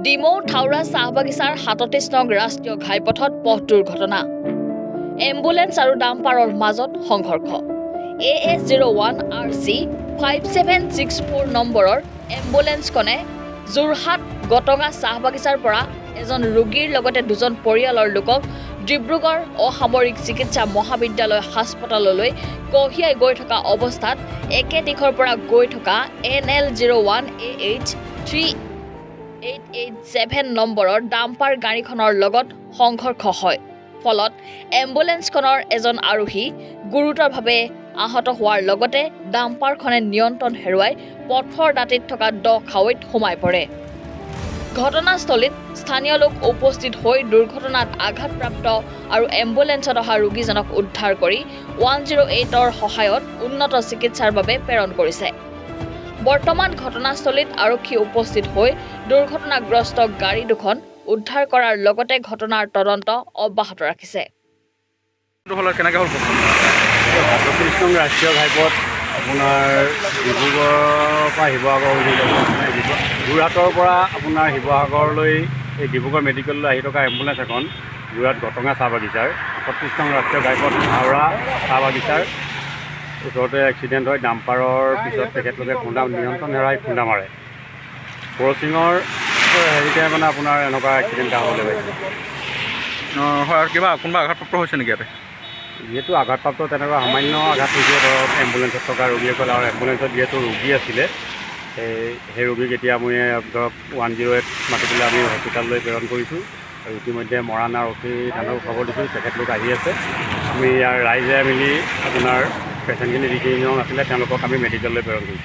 ডিমৌ থাউৰা চাহ বাগিচাৰ ৩৭ নং ৰাষ্ট্ৰীয় ঘাইপথত পথ দুৰ্ঘটনা। এম্বুলেন্স আৰু ডাম্পাৰৰ মাজত সংঘৰ্ষ। AS01 RC 5764 নম্বৰৰ এম্বুলেন্সখনে যোৰহাট গটঙা চাহ বাগিচাৰ পৰা এজন ৰোগীৰ লগতে দুজন পৰিয়ালৰ লোকক ডিব্ৰুগড় অসামৰিক চিকিৎসা মহাবিদ্যালয় হাস্পতাললৈ কঢ়িয়াই গৈ থকা অৱস্থাত একে দিশৰ পৰা গৈ থকা NL01 AH 3887 নম্বৰৰ ডাম্পাৰ গাড়ীখনৰ লগত সংঘৰ্ষ হয়। ফলত এম্বুলেন্সখনৰ এজন আৰোহী গুৰুতৰভাৱে আহত হোৱাৰ লগতে ডাম্পাৰখনে নিয়ন্ত্ৰণ হেৰুৱাই পথৰ দাঁতিত থকা দ খাৱৈত সোমাই পৰে। ঘটনাস্থলীত স্থানীয় লোক উপস্থিত হৈ দুৰ্ঘটনাত আঘাতপ্ৰাপ্ত আৰু এম্বুলেন্সত অহা ৰোগীজনক উদ্ধাৰ কৰি 108ৰ সহায়ত উন্নত চিকিৎসাৰ বাবে প্ৰেৰণ কৰিছে। বৰ্তমান ঘটনাস্থলীত আৰক্ষী উপস্থিত হৈ দুৰ্ঘটনাগ্ৰস্ত গাড়ী দুখন উদ্ধাৰ কৰাৰ লগতে ঘটনাৰ তদন্ত অব্যাহত ৰাখিছে। ৰাষ্ট্ৰীয় ঘাইপথ আপোনাৰ ডিব্ৰুগড়ৰ পৰা শিৱসাগৰ যোৰহাটৰ পৰা আপোনাৰ শিৱসাগৰলৈ এই ডিব্ৰুগড় মেডিকেললৈ আহি থকা এম্বুলেন্স এখন যোৰহাট গটঙা চাহ বাগিচাৰ ৩৭ নং ৰাষ্ট্ৰীয় ঘাইপথ থাউৰা চাহ বাগিচাৰ ওচৰতে এক্সিডেণ্ট হয়। ডাম্পাৰৰ পিছত তেখেতলোকে নিয়ন্ত্ৰণ হেৰাই খুন্দা মাৰে। ক্ৰচিঙৰ হেৰিতে মানে আপোনাৰ এনেকুৱা এক্সিডেণ্ট এটা হ'বলৈ পাইছে। হয়, কিবা কোনোবা আঘাতপ্ৰাপ্ত হৈছে নেকি ইয়াতে? যিহেতু আঘাতপ্ৰাপ্ত তেনেকুৱা সামান্য আঘাত হৈছে ধৰক এম্বুলেন্সত থকা ৰোগীসকল, আৰু এম্বুলেন্সত যিহেতু ৰোগী আছিলে সেই ৰোগীক এতিয়া আমি ধৰক 108 মাতি পেলাই আমি হস্পিটাললৈ প্ৰেৰণ কৰিছোঁ। আৰু ইতিমধ্যে মৰাণ আৰু অফিচাৰক খবৰ দিছোঁ, তেখেতলোক আহি আছে। আমি ইয়াৰ ৰাইজে মিলি আপোনাৰ পেচেণ্টখিনি যিকেইজন আছিলে তেওঁলোকক আমি মেডিকেললৈ প্ৰেৰণ কৰিছোঁ।